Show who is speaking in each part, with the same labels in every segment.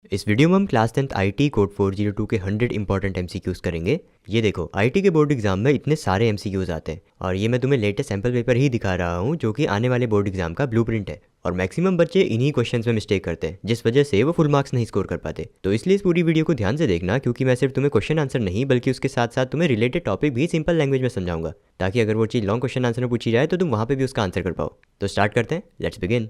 Speaker 1: इस वीडियो में हम क्लास 10th आईटी कोड 402 के 100 इंपॉर्टेंट एमसीक्यूज करेंगे। ये देखो, आईटी के बोर्ड एग्जाम में इतने सारे एमसीक्यूज आते हैं और ये मैं तुम्हें लेटेस्ट सैम्पल पेपर ही दिखा रहा हूँ जो कि आने वाले बोर्ड एग्जाम का ब्लूप्रिंट है। और मैक्सिमम बच्चे इन्हीं क्वेश्चंस में मिस्टेक करते हैं जिस वजह से वो फुल मार्क्स नहीं स्कोर कर पाते। तो इसलिए इस पूरी वीडियो को ध्यान से देखना, क्योंकि मैं सिर्फ तुम्हें क्वेश्चन आंसर नहीं बल्कि उसके साथ साथ तुम्हें रिलेटेड टॉपिक भी सिंपल लैंग्वेज में समझाऊंगा, ताकि अगर वो चीज़ लॉन्ग क्वेश्चन आंसर में पूछी जाए तो तुम वहाँ पे भी उसका आंसर कर पाओ। तो स्टार्ट करते हैं, let's begin.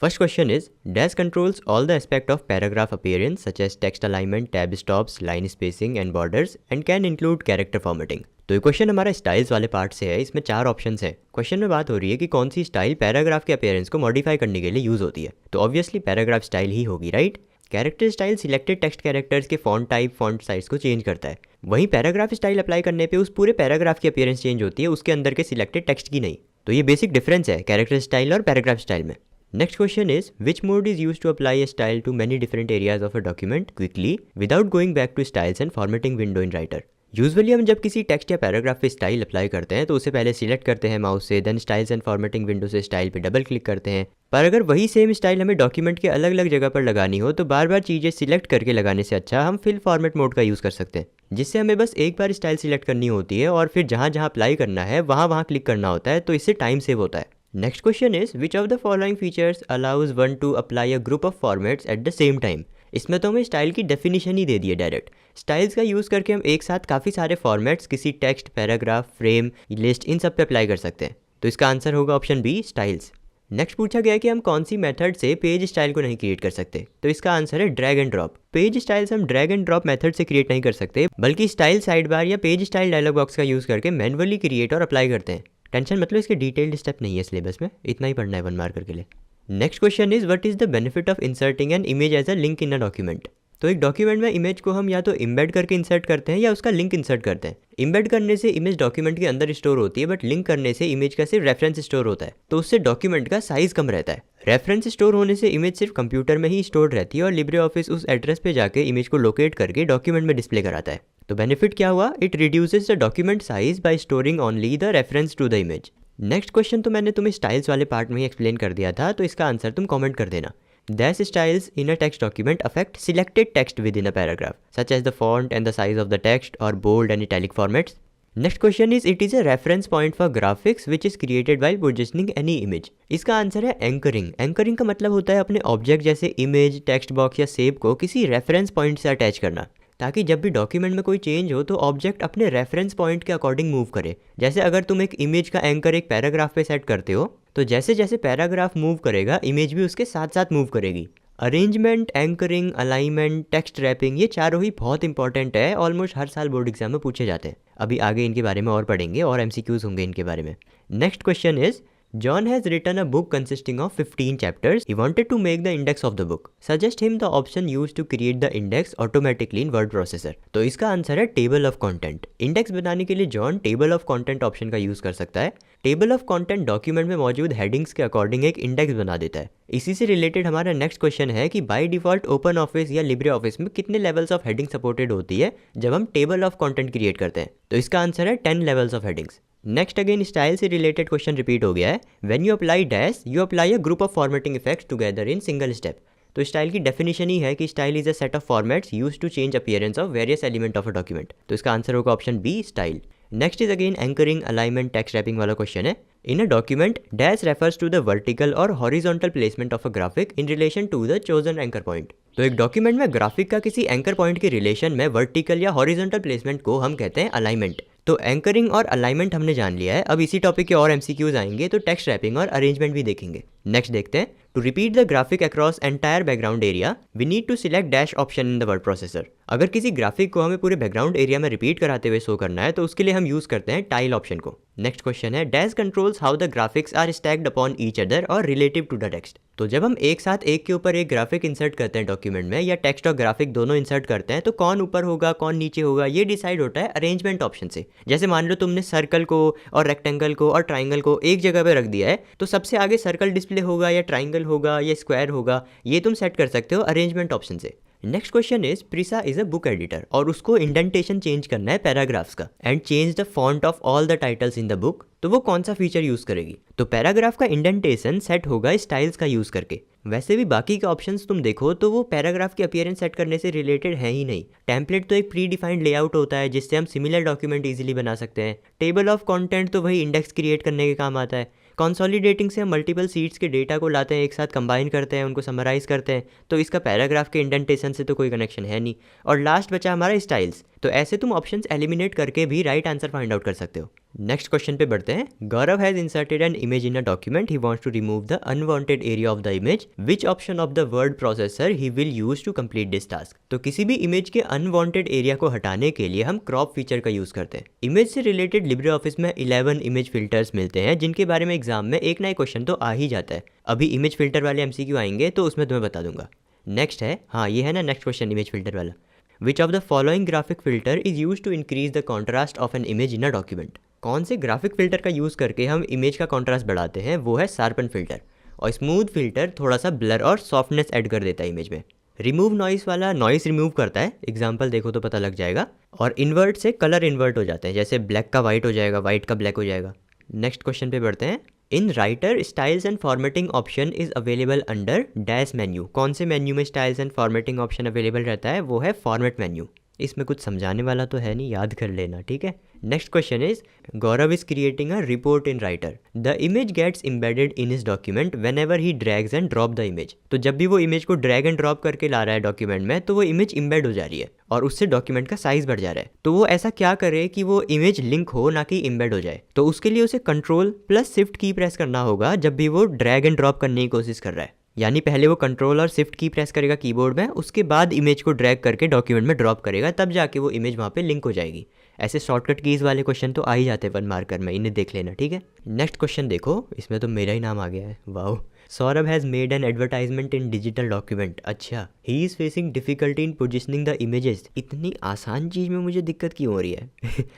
Speaker 1: First question is, dash controls all the aspect of paragraph appearance such as text alignment, tab stops, line spacing and borders and can include character formatting। तो ये क्वेश्चन हमारा styles वाले part से है। इसमें 4 options हैं। Question में बात हो रही है कि कौन सी स्टाइल पैराग्राफ के अपीयरेंस को मॉडिफाई करने के लिए यूज होती है। तो ऑब्वियसली पैराग्राफ स्टाइल ही होगी, right. Character style selected text characters के फॉन्ट टाइप, फॉन्ट साइज को चेंज करता है। वहीं पैराग्राफ स्टाइल अप्लाई करने पे उस पूरे पैराग्राफ की अपीयरेंस चेंज होती है, उसके अंदर के सिलेक्टेड टेक्स्ट की नहीं। तो ये बेसिक डिफरेंस है कैरेक्टर स्टाइल और पैराग्राफ स्टाइल में। Next question is, which mode is used to apply a style to many different areas of a document quickly without going back to styles and formatting window in Writer? Usually हम जब किसी text या paragraph पे style apply करते हैं तो उसे पहले सिलेक्ट करते हैं माउस से, then styles and formatting window से स्टाइल पे डबल क्लिक करते हैं। पर अगर वही सेम स्टाइल हमें डॉक्यूमेंट के अलग अलग जगह पर लगानी हो तो बार बार चीज़ें सिलेक्ट करके लगाने से अच्छा हम फिल फॉर्मेट मोड का यूज़ कर सकते हैं, जिससे हमें बस एक बार स्टाइल सिलेक्ट करनी होती है और फिर जहाँ जहाँ अप्लाई करना है वहाँ क्लिक करना होता है। तो इससे टाइम सेव होता है। Next question is, which of the following features allows one two apply a group of formats at the same time. इसमें तो हमें स्टाइल की डेफिनेशन ही दे दी है डायरेक्ट। स्टाइल्स का यूज़ करके हम एक साथ काफ़ी सारे फॉर्मेट्स किसी टेक्स्ट, पैराग्राफ, फ्रेम, लिस्ट, इन सब पे अप्लाई कर सकते हैं। तो इसका आंसर होगा ऑप्शन बी, स्टाइल्स। नेक्स्ट पूछा गया कि हम कौन सी मेथड से पेज स्टाइल को नहीं क्रिएट कर सकते। तो इसका आंसर है drag and drop. Page styles हम ड्रैग एंड ड्रॉप मेथड से क्रिएट नहीं कर सकते, बल्कि स्टाइल साइड बार या पेज स्टाइल डायलॉग बॉक्स का यूज़ करके मैनुअली क्रिएट और अप्लाई करते हैं। टेंशन मतलब इसके डिटेल्ड स्टेप नहीं है सिलेबस में, इतना ही पढ़ना है 1 मार्कर के लिए। Next question is, what is the benefit of inserting an image as a link in a document. तो एक डॉक्यूमेंट में इमेज को हम या तो इम्बेड करके इंसर्ट करते हैं या उसका लिंक इंसर्ट करते हैं। इम्बेड करने से इमेज डॉक्यूमेंट के अंदर स्टोर होती है, बट लिंक करने से इमेज का सिर्फ रेफरेंस स्टोर होता है, तो उससे डॉक्यूमेंट का साइज कम रहता है। रेफरेंस स्टोर होने से इमेज सिर्फ कंप्यूटर में ही स्टोर रहती है और लिब्रे ऑफिस उस एड्रेस पे जाके इमेज को लोकेट करके डॉक्यूमेंट में डिस्प्ले कराता है। तो बेनिफिट क्या हुआ, it reduces the document size by storing only the reference to the image. Next question तो मैंने तुम्हें स्टाइल्स वाले पार्ट में ही एक्सप्लेन कर दिया था, तो इसका आंसर तुम कमेंट कर देना। Dash styles in a text document affect selected text within a paragraph, such as the font and the size of the text or bold and italic formats. Next question is, it is a reference point for graphics which is created while positioning any image. इसका answer है anchoring. Anchoring का मतलब होता है अपने object जैसे image, text box या save को किसी रेफरेंस पॉइंट से अटैच करना, ताकि जब भी डॉक्यूमेंट में कोई चेंज हो तो ऑब्जेक्ट अपने रेफरेंस पॉइंट के अकॉर्डिंग मूव करे। जैसे अगर तुम एक इमेज का एंकर एक पैराग्राफ पे सेट करते हो तो जैसे जैसे पैराग्राफ मूव करेगा इमेज भी उसके साथ साथ मूव करेगी। Arrangement, anchoring, alignment, text wrapping, ये चारों ही बहुत इंपॉर्टेंट है, ऑलमोस्ट हर साल बोर्ड एग्जाम में पूछे जाते हैं। अभी आगे इनके बारे में और पढ़ेंगे और एमसीक्यूज होंगे इनके बारे में। Next question is, John has written a book consisting of 15 chapters. He wanted to make the index of the book. Suggest him the option used to create the index automatically in word processor. तो इसका answer है table of content. Index बनाने के लिए John table of content option का use कर सकता है। टेबल ऑफ कंटेंट डॉक्यूमेंट में मौजूद हेडिंग्स के अकॉर्डिंग एक इंडेक्स बना देता है। इसी से रिलेटेड हमारा नेक्स्ट क्वेश्चन है कि बाय डिफॉल्ट ओपन ऑफिस या लिब्रे ऑफिस में कितने लेवल्स ऑफ हेडिंग सपोर्टेड होती है जब हम टेबल ऑफ कंटेंट क्रिएट करते हैं। तो इसका आंसर है 10 levels of headings. Next again style से रिलेटेड क्वेश्चन रिपीट हो गया है। When you apply dash you apply a group of formatting effects together in single step. तो स्टाइल की डेफिनेशन ही है कि style is a set of formats used to change appearance of various element of a document. तो इसका answer होगा option B, style. Next is again anchoring, alignment, text wrapping वाला question है। In a document dash refers to the vertical और horizontal placement of a graphic in relation to the chosen anchor point. तो एक document में graphic का किसी anchor point के relation में वर्टिकल या हॉरिजॉन्टल प्लेसमेंट को हम कहते हैं अलाइनमेंट। तो एंकरिंग और अलाइनमेंट हमने जान लिया है। अब इसी टॉपिक के और एमसीक्यूज आएंगे तो टेक्स्ट रैपिंग और अरेंजमेंट भी देखेंगे। नेक्स्ट देखते हैं, to repeat the graphic across entire background area we need to select dash option in the word processor. अगर किसी ग्राफिक को हमें पूरे बैकग्राउंड एरिया में रिपीट कराते हुए शो करना है तो उसके लिए हम यूज करते हैं टाइल ऑप्शन को। नेक्स्ट क्वेश्चन है, dash controls how the graphics are stacked upon each other or relative to the text. तो जब हम एक साथ एक के ऊपर एक ग्राफिक इंसर्ट करते हैं डॉक्यूमेंट में, या टेक्स्ट और ग्राफिक दोनों इंसर्ट करते हैं, तो कौन ऊपर होगा कौन नीचे होगा ये डिसाइड होता है अरेंजमेंट ऑप्शन से। जैसे मान लो तुमने सर्कल को और रेक्टेंगल को और ट्राइंगल को एक जगह पे रख दिया है, तो सबसे आगे सर्कल डिस्प्ले होगा या ट्राइंगल होगा या स्क्वायर होगा, ये तुम सेट कर सकते हो अरेंजमेंट ऑप्शन से। Next question is Prisha is a book editor और उसको इंडेंटेशन चेंज करना है पैराग्राफ्स का and change the font of all the titles in the book, तो वो कौन सा फीचर यूज करेगी? तो पैराग्राफ का इंडेंटेशन सेट होगा स्टाइल्स का यूज करके। वैसे भी बाकी के ऑप्शंस तुम देखो तो वो पैराग्राफ की अपीयरेंस सेट करने से रिलेटेड है ही नहीं। टेम्पलेट तो एक प्री डिफाइंड लेआउट होता है जिससे हम सिमिलर डॉक्यूमेंट इजीली बना सकते हैं। टेबल ऑफ कंटेंट तो वही इंडेक्स क्रिएट करने के काम आता है। कंसोलिडेटिंग से हम मल्टीपल सीट्स के डेटा को लाते हैं, एक साथ कंबाइन करते हैं, उनको समराइज करते हैं, तो इसका पैराग्राफ के इंडेंटेशन से तो कोई कनेक्शन है नहीं। और लास्ट बचा हमारा स्टाइल्स, तो ऐसे तुम ऑप्शंस एलिमिनेट करके भी राइट आंसर फाइंड आउट कर सकते हो। नेक्स्ट क्वेश्चन पे बढ़ते हैं। Gaurav has inserted an image in a document, he wants to remove the unwanted area of the image, which option of the word processor he will use to complete this task? तो किसी भी image के unwanted area को हटाने के लिए हम crop feature का यूज करते हैं। इमेज से रिलेटेड लिब्रे ऑफिस में 11 इमेज फिल्टर्स मिलते हैं जिनके बारे में एग्जाम में एक ना एक क्वेश्चन तो आ ही जाता है। अभी इमेज फिल्टर वाले MCQ आएंगे तो उसमें तुम्हें बता दूंगा। नेक्स्ट है, हाँ ये है ना नेक्स्ट क्वेश्चन इमेज फिल्टर वाला। Which of the following graphic filter is use to increase the contrast of an image in a document? कौन से ग्राफिक फिल्टर का यूज़ करके हम इमेज का कॉन्ट्रास्ट बढ़ाते हैं? वो है शार्पन फिल्टर। और स्मूथ फिल्टर थोड़ा सा ब्लर और सॉफ्टनेस ऐड कर देता है इमेज में। रिमूव नॉइस वाला नॉइस रिमूव करता है, एग्जाम्पल देखो तो पता लग जाएगा। और इन्वर्ट से कलर इन्वर्ट हो जाते हैं, जैसे ब्लैक का वाइट हो जाएगा, वाइट का ब्लैक हो जाएगा। नेक्स्ट क्वेश्चन पे बढ़ते हैं। In writer styles and formatting option is available under dash menu. कौन से मेन्यू में styles and formatting option available रहता है? वो है फॉर्मेट मेन्यू। इसमें कुछ समझाने वाला तो है नहीं, याद कर लेना, ठीक है। Next question is Gaurav is creating a report in writer, the image gets embedded in his document whenever he drags and drop the image. तो जब भी वो इमेज को ड्रैग एंड ड्रॉप करके ला रहा है डॉक्यूमेंट में, तो वो इमेज इम्बेड हो जा रही है और उससे डॉक्यूमेंट का साइज बढ़ जा रहा है। तो वो ऐसा क्या करे कि वो इमेज लिंक हो, ना कि इम्बेड हो जाए? तो उसके लिए उसे Ctrl+Shift की प्रेस करना होगा जब भी वो ड्रैग एंड ड्रॉप करने की कोशिश कर रहा है। यानी पहले वो Ctrl और Shift की प्रेस करेगा कीबोर्ड में, उसके बाद इमेज को ड्रैग करके डॉक्यूमेंट में ड्रॉप करेगा, तब जाके वो इमेज वहाँ पे लिंक हो जाएगी। ऐसे शॉर्टकट कीज वाले क्वेश्चन तो आ ही जाते हैं 1 मार्कर में, इन्हें देख लेना, ठीक है। नेक्स्ट क्वेश्चन देखो, इसमें तो मेरा ही नाम आ गया है, wow. Saurabh has made an advertisement in digital document. अच्छा, he is facing difficulty in positioning the images. इतनी आसान चीज़ में मुझे दिक्कत क्यों हो रही है?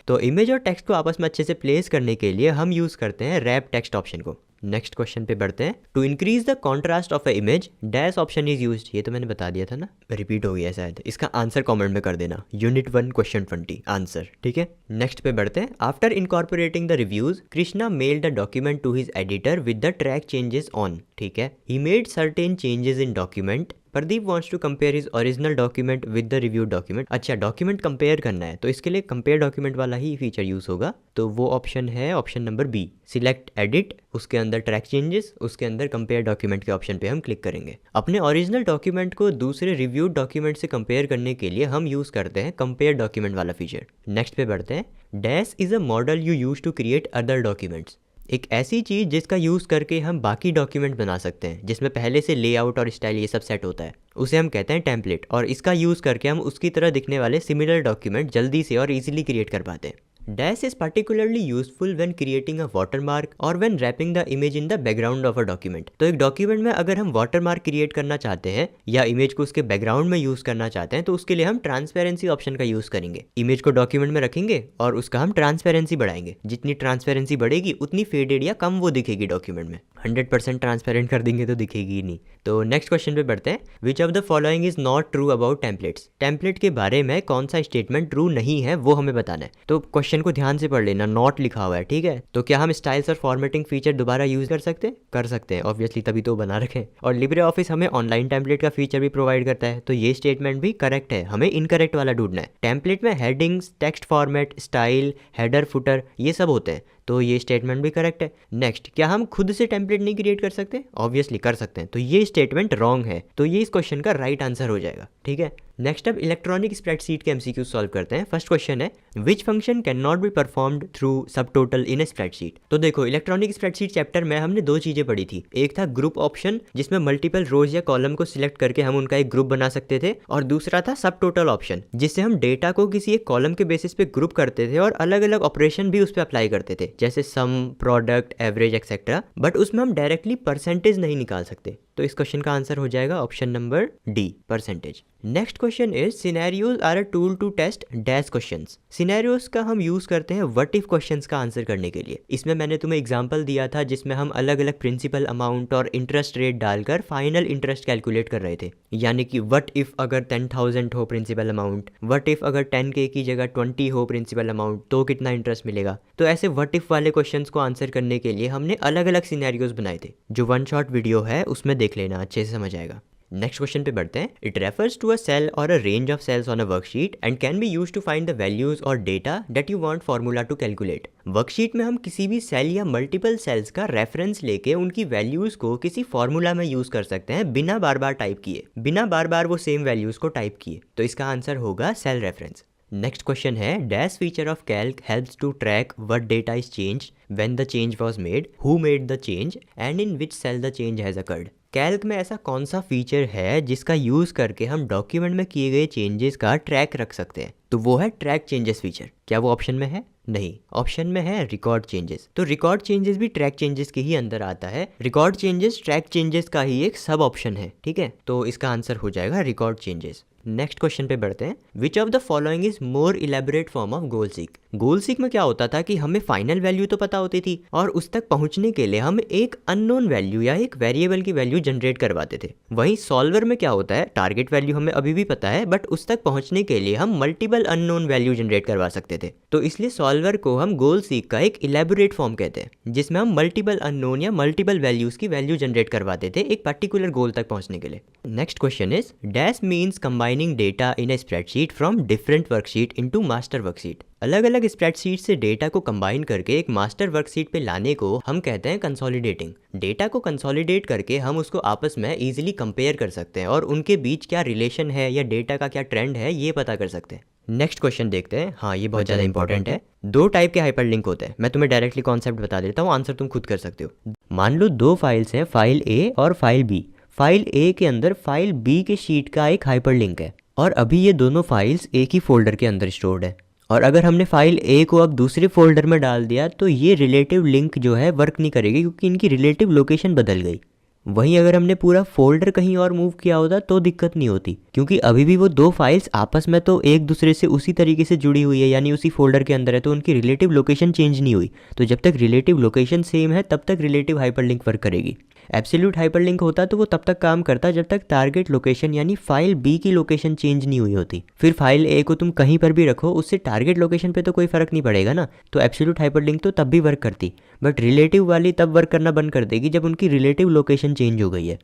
Speaker 1: तो इमेज और टेक्स्ट को आपस में अच्छे से प्लेस करने के लिए हम यूज़ करते हैं रैप टेक्स्ट ऑप्शन को। नेक्स्ट क्वेश्चन पे बढ़ते हैं। To increase the contrast of a image dash option is used. ये तो मैंने बता दिया था ना, रिपीट हो गया शायद। इसका आंसर कमेंट में कर देना, यूनिट 1 क्वेश्चन 20 आंसर, ठीक है। नेक्स्ट पे बढ़ते हैं। After incorporating the reviews Krishna mailed the document to his editor with the track changes on, ठीक है। He made certain changes in document. Pradeep wants to compare his original document with the review document. अच्छा, document compare करना है तो इसके लिए compare document वाला ही feature use होगा। तो वो ऑप्शन है option number B, select edit, उसके अंदर ट्रैक चेंजेस, उसके अंदर कंपेयर डॉक्यूमेंट के ऑप्शन पे हम क्लिक करेंगे। अपने ओरिजिनल डॉक्यूमेंट को दूसरे रिव्यू डॉक्यूमेंट से कंपेयर करने के लिए हम यूज करते हैं कंपेयर डॉक्यूमेंट वाला फीचर। नेक्स्ट पे बढ़ते हैं। Dash is a model you use to create other documents. एक ऐसी चीज़ जिसका यूज़ करके हम बाकी डॉक्यूमेंट बना सकते हैं, जिसमें पहले से लेआउट और स्टाइल ये सब सेट होता है, उसे हम कहते हैं टेम्पलेट। और इसका यूज़ करके हम उसकी तरह दिखने वाले सिमिलर डॉक्यूमेंट जल्दी से और इजीली क्रिएट कर पाते हैं। Dash is particularly useful when creating a watermark और when wrapping the image in the background of a document. तो एक डॉक्यूमेंट में अगर हम वाटरमार्क क्रिएट करना चाहते हैं या इमेज को उसके बैकग्राउंड में यूज करना चाहते हैं, तो उसके लिए हम ट्रांसपेरेंसी ऑप्शन का यूज करेंगे। इमेज को डॉक्यूमेंट में रखेंगे और उसका हम ट्रांसपेरेंसी बढ़ाएंगे। जितनी ट्रांसपेरेंसी बढ़ेगी उतनी फेडेड या कम वो दिखेगी डॉक्यूमेंट में। 100% ट्रांसपेरेंट कर देंगे तो दिखेगी ही नहीं। तो नेक्स्ट क्वेश्चन पे बढ़ते हैं। Which of the following is not true about templates. Template के बारे में कौन सा स्टेटमेंट ट्रू नहीं है वो हमें बताना है। तो क्वेश्चन को ध्यान से पढ़ लेना, नॉट लिखा हुआ है, ठीक है। तो क्या हम स्टाइल्स और फॉर्मेटिंग फीचर दोबारा यूज कर सकते हैं? कर सकते हैं, ऑब्वियसली, तभी तो बना रखें। और लिब्रे ऑफिस हमें ऑनलाइन टेम्पलेट का फीचर भी प्रोवाइड करता है, तो ये स्टेटमेंट भी करेक्ट है। हमें इनकरेक्ट वाला ढूंढना है। टेम्पलेट में headings, text format, style, header, footer ये सब होते हैं, तो ये स्टेटमेंट भी करेक्ट है। नेक्स्ट, क्या हम खुद से टेम्पलेट नहीं क्रिएट कर सकते? ऑब्वियसली कर सकते हैं, तो ये स्टेटमेंट रॉन्ग है। तो ये इस क्वेश्चन का राइट आंसर हो जाएगा, ठीक है। नेक्स्ट अब इलेक्ट्रॉनिक स्प्रेडशीट के एमसीक्यू सॉल्व करते हैं। फर्स्ट क्वेश्चन है, which function can not be performed through सब टोटल इन ए स्प्रेडशीट। तो देखो, इलेक्ट्रॉनिक स्प्रेडशीट चैप्टर में हमने 2 चीजें पढ़ी थी। एक था ग्रुप ऑप्शन, जिसमें मल्टीपल रोज या कॉलम को सिलेक्ट करके हम उनका एक ग्रुप बना सकते थे, और दूसरा था सब टोटल ऑप्शन, जिससे हम डेटा को किसी एक कॉलम के बेसिस पे ग्रुप करते थे और अलग अलग ऑपरेशन भी उस पर अप्लाई करते थे, जैसे सम, प्रोडक्ट, एवरेज एक्सेट्रा। बट उसमें हम डायरेक्टली परसेंटेज नहीं निकाल सकते। तो इस क्वेश्चन का आंसर हो जाएगा option number D, percentage. Next question is scenarios are a tool to test dash questions. Scenarios का हम यूज करते हैं व्हाट इफ क्वेश्चंस का आंसर करने के लिए। इसमें मैंने तुम्हें एग्जांपल दिया था जिसमें हम अलग अलग प्रिंसिपल अमाउंट और इंटरेस्ट रेट डालकर फाइनल इंटरेस्ट कैलकुलेट कर रहे थे। यानी कि व्हाट इफ अगर 10,000 हो प्रिंसिपल अमाउंट, व्हाट इफ अगर 10K की जगह 20 हो प्रिंसिपल अमाउंट, तो कितना इंटरेस्ट मिलेगा। तो ऐसे व्हाट इफ वाले क्वेश्चंस को आंसर करने के लिए हमने अलग अलग सिनेरियोज बनाए थे, जो वन शॉट वीडियो है उसमें देख लेना, अच्छे से समझ आएगा। नेक्स्ट क्वेश्चन पे बढ़ते हैं। It refers to a cell और a range of cells on a worksheet and can be used to find the values और data that you want formula to calculate. Worksheet में हम किसी भी सेल या मल्टीपल सेल्स का reference लेके उनकी वैल्यूज को किसी फार्मूला में यूज कर सकते हैं बिना बार बार टाइप किए, बिना बार बार वो सेम वैल्यूज को टाइप किए। तो इसका आंसर होगा सेल रेफरेंस। नेक्स्ट क्वेश्चन है dash feature of Calc helps to track what data is changed when the change was made, who made the change and in which cell the change has occurred. Calc में ऐसा कौन सा feature है जिसका use करके हम document में किए गए चेंजेस का ट्रैक रख सकते हैं? तो वो है ट्रैक चेंजेस फीचर। क्या वो ऑप्शन में है? नहीं, ऑप्शन में है रिकॉर्ड चेंजेस। तो रिकॉर्ड चेंजेस भी ट्रैक चेंजेस के ही अंदर आता है। रिकॉर्ड चेंजेस ट्रैक चेंजेस का ही एक सब ऑप्शन है, ठीक है। तो इसका आंसर हो जाएगा रिकॉर्ड चेंजेस। नेक्स्ट क्वेश्चन पे बढ़ते हैं। Which of the following is more elaborate form of goal seek. Goal seek में क्या होता था कि हमें फाइनल वैल्यू तो पता होती थी और उस तक पहुंचने के लिए हम एक अननोन वैल्यू या एक वेरिएबल की वैल्यू जनरेट करवाते थे। वहीं सॉल्वर में क्या होता है, टारगेट वैल्यू हमें अभी भी पता है बट उस तक पहुंचने के लिए हम मल्टीपल अननोन वैल्यू जनरेट करवा सकते थे। तो इसलिए सॉल्वर को हम गोल सीक का एक इलेबोरेट फॉर्म कहते हैं, जिसमें हम मल्टीपल अननोन या मल्टीपल वैल्यूज की वैल्यू जनरेट करवाते थे एक पर्टिकुलर गोल तक पहुंचने के लिए। Next question is dash means combining data in a spreadsheet from different worksheet into master worksheet. अलग अलग स्प्रेडशीट से डेटा को कंबाइन करके एक मास्टर वर्कशीट पे लाने को हम कहते हैं कंसोलिडेटिंग। डेटा को कंसोलिडेट करके हम उसको आपस में इजीली कंपेयर कर सकते हैं और उनके बीच क्या रिलेशन है या डेटा का क्या ट्रेंड है ये पता कर सकते हैं। नेक्स्ट क्वेश्चन देखते हैं। हाँ, ये बहुत ज़्यादा इंपॉर्टेंट है। दो टाइप के हाइपरलिंक होते हैं। मैं तुम्हें डायरेक्टली कॉन्सेप्ट बता देता हूँ, आंसर तुम खुद कर सकते हो। मान लो दो फाइल्स हैं, फाइल ए और फाइल बी। फाइल ए के अंदर फाइल बी के शीट का एक हाइपरलिंक है और अभी ये दोनों फाइल्स एक ही फोल्डर के अंदर स्टोर्ड है। और अगर हमने फाइल ए को अब दूसरे फोल्डर में डाल दिया तो ये रिलेटिव लिंक जो है वर्क नहीं करेगी क्योंकि इनकी रिलेटिव लोकेशन बदल गई। वहीं अगर हमने पूरा फोल्डर कहीं और मूव किया होता तो दिक्कत नहीं होती, क्योंकि अभी भी वो दो फाइल्स आपस में तो एक दूसरे से उसी तरीके से जुड़ी हुई है, यानी उसी फोल्डर के अंदर है, तो उनकी रिलेटिव लोकेशन चेंज नहीं हुई। तो जब तक रिलेटिव लोकेशन सेम है तब तक रिलेटिव हाइपरलिंक वर्क करेगी। एब्सोल्यूट हाइपरलिंक होता तो वो तब तक काम करता जब तक टारगेट लोकेशन यानी फाइल बी की लोकेशन चेंज नहीं हुई होती। फिर फाइल ए को तुम कहीं पर भी रखो, उससे टारगेट लोकेशन पे तो कोई फर्क नहीं पड़ेगा ना। तो एब्सोल्यूट हाइपरलिंक तो तब भी वर्क करती, बट रिलेटिव वाली तब वर्क करना बंद कर देगी जब उनकी रिलेटिव लोकेशन चेंज हो गई है।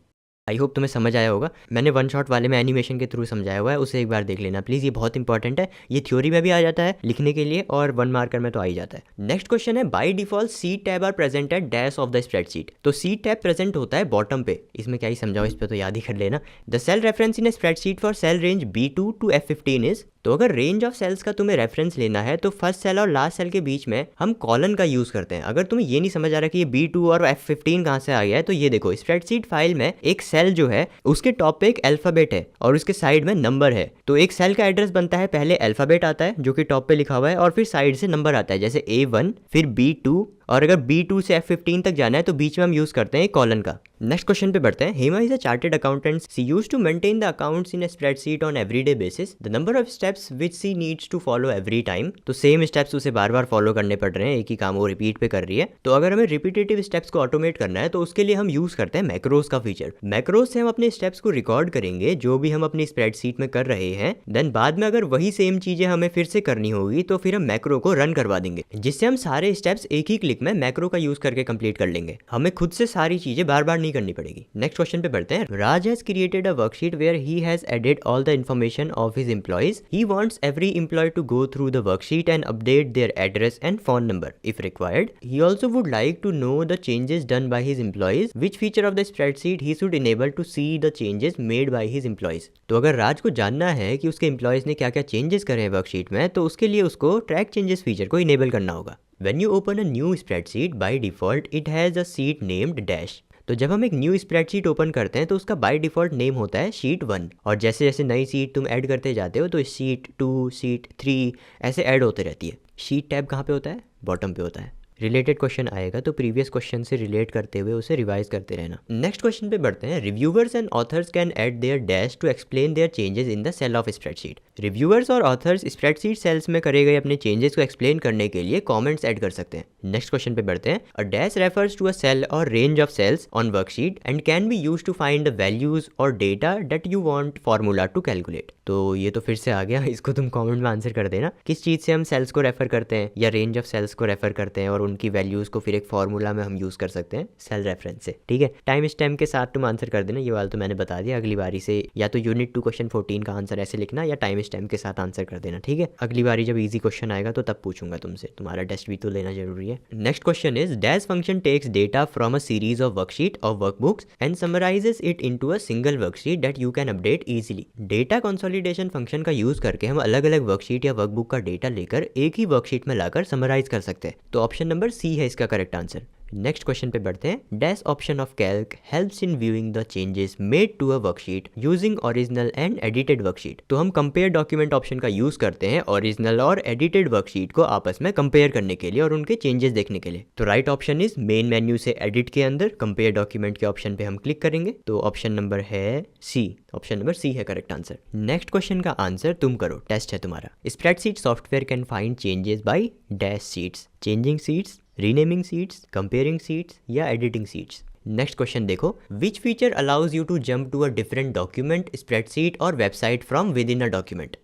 Speaker 1: आई होप तुम्हें समझ आया होगा। मैंने वन शॉट वाले में एनिमेशन के थ्रू समझाया हुआ है, उसे एक बार देख लेना प्लीज़, ये बहुत इंपॉर्टेंट है। ये थ्योरी में भी आ जाता है लिखने के लिए और 1 मार्कर में तो आ ही जाता है। नेक्स्ट क्वेश्चन है by default C tab are present at dash of the spreadsheet. तो सी टैब प्रेजेंट होता है बॉटम पे, इसमें क्या ही समझाओ, इस पे तो याद ही कर लेना। The cell reference in a spreadsheet for cell range B2 to F15 is. तो अगर रेंज ऑफ सेल्स का तुम्हें रेफरेंस लेना है तो फर्स्ट सेल और लास्ट सेल के बीच में हम कॉलन का यूज करते हैं। अगर तुम्हें ये नहीं समझ आ रहा कि ये B2 और F15 कहाँ से आ गया है, तो ये देखो स्प्रेडशीट फाइल में एक सेल जो है उसके टॉप पे एक अल्फाबेट है और उसके साइड में नंबर है। तो एक सेल का एड्रेस बनता है, पहले अल्फाबेट आता है जो कि टॉप पे लिखा हुआ है और फिर साइड से नंबर आता है, जैसे A1 फिर B2, और अगर B2 से F15 तक जाना है तो बीच में हम यूज करते हैं कॉलन का। नेक्स्ट क्वेश्चन पे बढ़ते हैं। Hema is a chartered accountant, she used to maintain the accounts in a spreadsheet on everyday basis. The number of steps which she needs to follow every time. तो same steps उसे बार बार follow करने पड़ रहे हैं, एक ही काम वो रिपीट पे कर रही है। तो अगर हमें रिपीटेटिव स्टेप्स को ऑटोमेट करना है तो उसके लिए हम यूज करते हैं मैक्रोस का फीचर। मैक्रोस से हम अपने स्टेप्स को रिकॉर्ड करेंगे जो भी हम अपनी स्प्रेडशीट में कर रहे हैं, देन बाद में अगर वही सेम चीजें हमें फिर से करनी होगी तो फिर हम मैक्रो को रन करवा देंगे, जिससे हम सारे स्टेप्स एक ही क्लिक में मैक्रो का यूज करके कंप्लीट कर लेंगे। हमें खुद से सारी चीजें बार बार नहीं करनी पड़ेगी। नेक्स्ट क्वेश्चन पे बढ़ते हैं। Raj has created a worksheet where he has added all the information of his employees. He wants every employee to go through the worksheet and update their address and phone number if required. He also would like to know the changes done by his employees, which feature of the spreadsheet he should enable to see the changes made by his employees. तो अगर राज को जानना है कि उसके employees ने क्या क्या चेंजेस करे हैं वर्कशीट में, तो उसके लिए उसको ट्रैक चेंजेस फीचर को इनेबल करना होगा। When you open a new spreadsheet, by default it has a sheet named dash। तो जब हम एक न्यू स्प्रेडशीट ओपन करते हैं तो उसका बाय डिफॉल्ट नेम होता है शीट 1, और जैसे जैसे नई शीट तुम ऐड करते जाते हो तो शीट 2, शीट 3 ऐसे ऐड होते रहती है। शीट टैब कहाँ पे होता है? बॉटम पे होता है। रिलेटेड क्वेश्चन आएगा तो प्रीवियस क्वेश्चन से रिलेट करते हुए उसे रिवाइज करते रहना। नेक्स्ट क्वेश्चन पे बढ़ते हैं। Reviewers and authors can add their dash to explain their changes in the cell of spreadsheet. Reviewers और ऑथर्स स्प्रेडशीट सेल्स में करे गए अपने चेंजेस को एक्सप्लेन करने के लिए कमेंट्स ऐड कर सकते हैं। नेक्स्ट क्वेश्चन पे बढ़ते हैं। A dash refers to a cell or range of cells on worksheet and can be used to find the values और data that you want formula to calculate. तो ये तो फिर से आ गया, इसको तुम कमेंट में आंसर कर देना। किस चीज़ से हम सेल्स को रेफर करते हैं या रेंज ऑफ सेल्स को रेफर करते हैं और उनकी वैल्यूज़ को फिर एक फार्मूला में हम यूज़ कर सकते हैं सेल रेफरेंस से। ठीक है, टाइम स्टैम्प के साथ तुम आंसर कर देना। ये वाला तो मैंने बता दिया। अगली बारी से या तो यूनिट 2 क्वेश्चन 14 का आंसर ऐसे लिखना या टाइम स्टैम्प के साथ आंसर कर देना। ठीक है, अगली बारी जब ईजी क्वेश्चन आएगा तो तब पूछूंगा तुमसे, तुम्हारा टेस्ट भी तो लेना जरूरी है। Next question is dash function takes data from a series of worksheet of workbooks and summarises it into a single worksheet that you can update easily. Data consolidation function का यूज करके हम अलग अलग वर्कशीट या workbook का data लेकर एक ही worksheet में लाकर समराइज कर सकते हैं। तो ऑप्शन नंबर सी है इसका करेक्ट आंसर। नेक्स्ट क्वेश्चन पे बढ़ते हैं। Dash option of Calc helps in viewing the changes made to a worksheet using original and edited worksheet. तो हम कंपेयर डॉक्यूमेंट ऑप्शन का यूज करते हैं ओरिजिनल और एडिटेड वर्कशीट को आपस में कंपेयर करने के लिए और उनके चेंजेस देखने के लिए। तो right option is main menu से एडिट के अंदर कंपेयर डॉक्यूमेंट के ऑप्शन पे हम क्लिक करेंगे। तो ऑप्शन नंबर है सी, ऑप्शन नंबर सी है करेक्ट आंसर। नेक्स्ट क्वेश्चन का आंसर तुम करो, टेस्ट है तुम्हारा। Spreadsheet software can find changes by dash sheets, changing sheets, renaming sheets, comparing sheets या एडिटिंग सीट्स। नेक्स्ट क्वेश्चन देखो। Which feature allows you to jump to a different document, spreadsheet or website from within a document.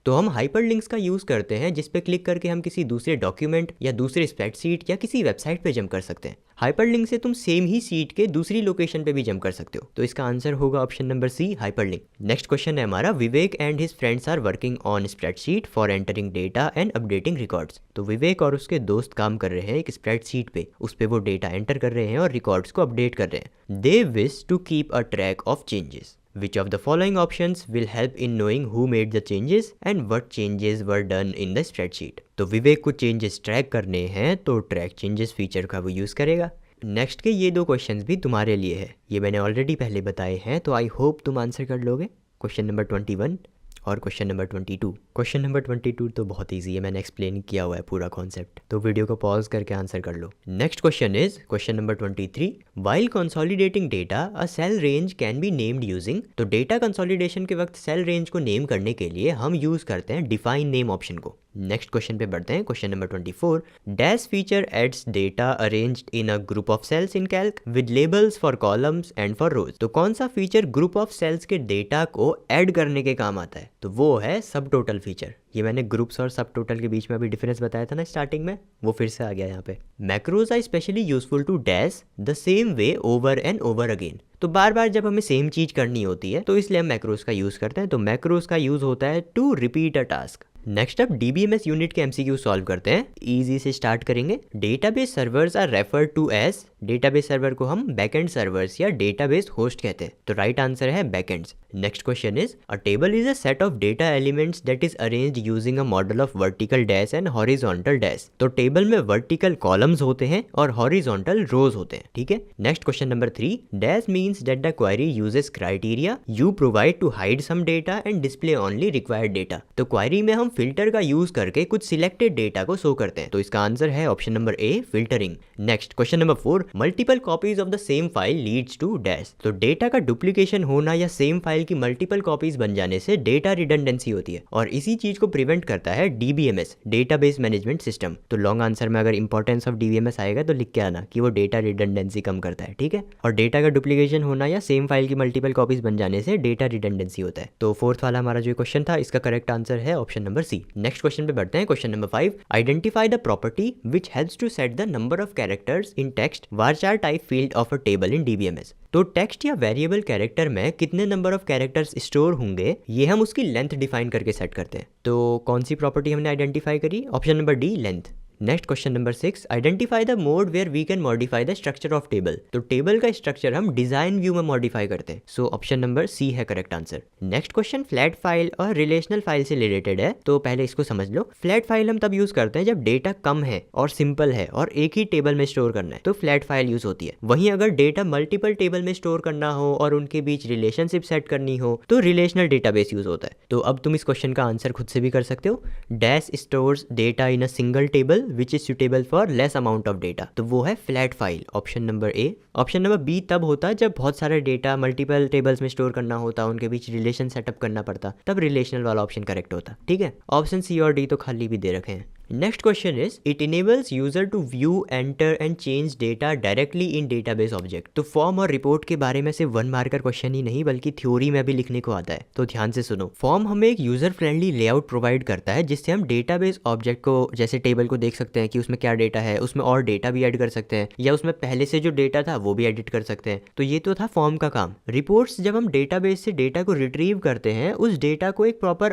Speaker 1: तो हम hyperlinks का use करते हैं जिस पे click करके हम किसी दूसरे डॉक्यूमेंट या दूसरे स्प्रेडशीट या किसी वेबसाइट पे जंप कर सकते हैं। हाइपरलिंक से तुम सेम ही सीट के दूसरी लोकेशन पे भी जंप कर सकते हो। तो इसका आंसर होगा option number C, hyperlink. Next question है हमारा। Vivek and his friends are working on spreadsheet for entering data and updating records. तो विवेक और उसके दोस्त काम कर रहे हैं एक स्प्रेडशीट पे, उस पे वो डेटा एंटर कर रहे हैं और रिकॉर्ड्स को अपडेट कर रहे हैं। They wish to keep a track of changes. Which of the following options will help in knowing who made the changes and what changes were done in the spreadsheet? तो विवेक को changes track करने हैं तो track changes feature का वो use करेगा। Next के ये 2 क्वेश्चंस भी तुम्हारे लिए है, ये मैंने ऑलरेडी पहले बताए हैं, तो आई होप तुम आंसर कर लोगे। क्वेश्चन नंबर 21 और क्वेश्चन नंबर 22। क्वेश्चन नंबर 22 तो बहुत ईजी है, मैंने एक्सप्लेन किया हुआ है पूरा कॉन्सेप्ट, तो वीडियो को पॉज करके आंसर कर लो। Next question is question number 23। While consolidating data a cell range can be named using. तो डेटा कंसोलिडेशन के वक्त सेल रेंज को नेम करने के लिए हम यूज करते हैं डिफाइन नेम ऑप्शन को। नेक्स्ट क्वेश्चन पे बढ़ते हैं। Question number 24। Dash feature adds data arranged in a group of cells in Calc with labels for columns and for rows. तो कौन सा फीचर ग्रुप ऑफ सेल्स के डेटा को add करने के काम आता है? तो वो है सब टोटल फीचर। ये मैंने ग्रुप्स और सब टोटल के बीच में अभी डिफरेंस बताया था ना स्टार्टिंग में, वो फिर से आ गया यहाँ पे। Macros are specially useful to dash the same way over and over again. तो बार बार जब हमें सेम चीज करनी होती है तो इसलिए हम मैक्रोज का यूज करते हैं। तो मैक्रोज का यूज होता है to repeat a task. Next अब डीबीएमएस यूनिट के एमसीक्यू सॉल्व करते हैं। इजी से स्टार्ट करेंगे। Database servers are referred to as. Database server को हम बैकएंड सर्वर्स या डेटाबेस होस्ट कहते हैं। तो राइट आंसर है backends. Next question is a table is a set of data elements that is arranged using a model of vertical dash and horizontal dash. तो table में vertical columns होते हैं और horizontal rows होते हैं। ठीक है। Next question number 3। Dash means that the query uses criteria you provide to hide some data and display only required data. तो क्वेरी में हम फिल्टर का यूज करके कुछ सिलेक्टेड डेटा को शो करते हैं। तो इसका आंसर है option number A, filtering. Next question number 4। Multiple copies of the same file leads to dash. तो डेटा का डुप्लीकेशन होना या सेम फाइल की मल्टीपल कॉपीज बन जाने से डेटा रिडंडेंसी होती है और इसी चीज को प्रिवेंट करता है डीबीएमएस, डेटाबेस मैनेजमेंट सिस्टम। तो लॉन्ग आंसर में अगर इंपॉर्टेंस ऑफ डीबीएमएस आएगा तो लिख के आना कि वो डेटा रिडंडेंसी कम करता है। ठीक है। और डेटा का डुप्लीकेशन होना या सेम फाइल की मल्टीपल कॉपीज बन जाने से डेटा रिडंडेंसी होता है। तो फोर्थ वाला हमारा जो क्वेश्चन था इसका करेक्ट आंसर है option number C. Next question पे बढ़ते हैं। Question number 5। Identify the property which helps to set the number of characters in text varchar type field of a table in DBMS. तो text या variable character में कितने number of characters store होंगे ये हम उसकी लेंथ डिफाइन करके set करते हैं। तो कौन सी प्रॉपर्टी हमने आइडेंटिफाई करी? Option number D, length. Next question number 6। Identify the mode where we can modify the structure of table. तो टेबल का स्ट्रक्चर हम डिजाइन व्यू में मॉडिफाई करते हैं। सो ऑप्शन नंबर सी है correct answer. Next question flat file और relational file से related है, तो पहले इसको समझ लो। फ्लैट फाइल हम तब यूज करते हैं जब डेटा कम है और सिंपल है और एक ही टेबल में स्टोर करना है, तो फ्लैट फाइल यूज होती है। वहीं अगर डेटा मल्टीपल टेबल में स्टोर करना हो और उनके बीच रिलेशनशिप सेट करनी हो तो रिलेशनल डेटाबेस यूज होता है। तो अब तुम इस क्वेश्चन का आंसर खुद से भी कर सकते हो। Dash stores data in a single table which is suitable for less amount of data, तो वो है flat file, option number A. Option number B तब होता जब बहुत सारा डेटा मल्टीपल टेबल्स में स्टोर करना होता, उनके बीच रिलेशन सेटअप करना पड़ता, तब रिलेशनल वाला ऑप्शन करेक्ट होता। ठीक है, ऑप्शन सी और डी तो खाली भी दे रखे हैं। Next question is it enables user to view, enter and change data directly in database object. तो फॉर्म और रिपोर्ट के बारे में सिर्फ 1 मार्कर क्वेश्चन ही नहीं बल्कि थ्योरी में भी लिखने को आता है, तो ध्यान से सुनो। फॉर्म हमें एक यूजर फ्रेंडली लेआउट प्रोवाइड करता है जिससे हम डेटाबेस ऑब्जेक्ट को, जैसे टेबल को देख सकते हैं कि उसमें क्या डेटा है, उसमें और डेटा भी ऐड कर सकते हैं, या उसमें पहले से जो डेटा था वो भी एडिट कर सकते हैं। तो ये तो था फॉर्म का काम। रिपोर्ट्स जब हम डेटाबेस से डेटा को रिट्रीव करते हैं, उस डेटा को एक प्रॉपर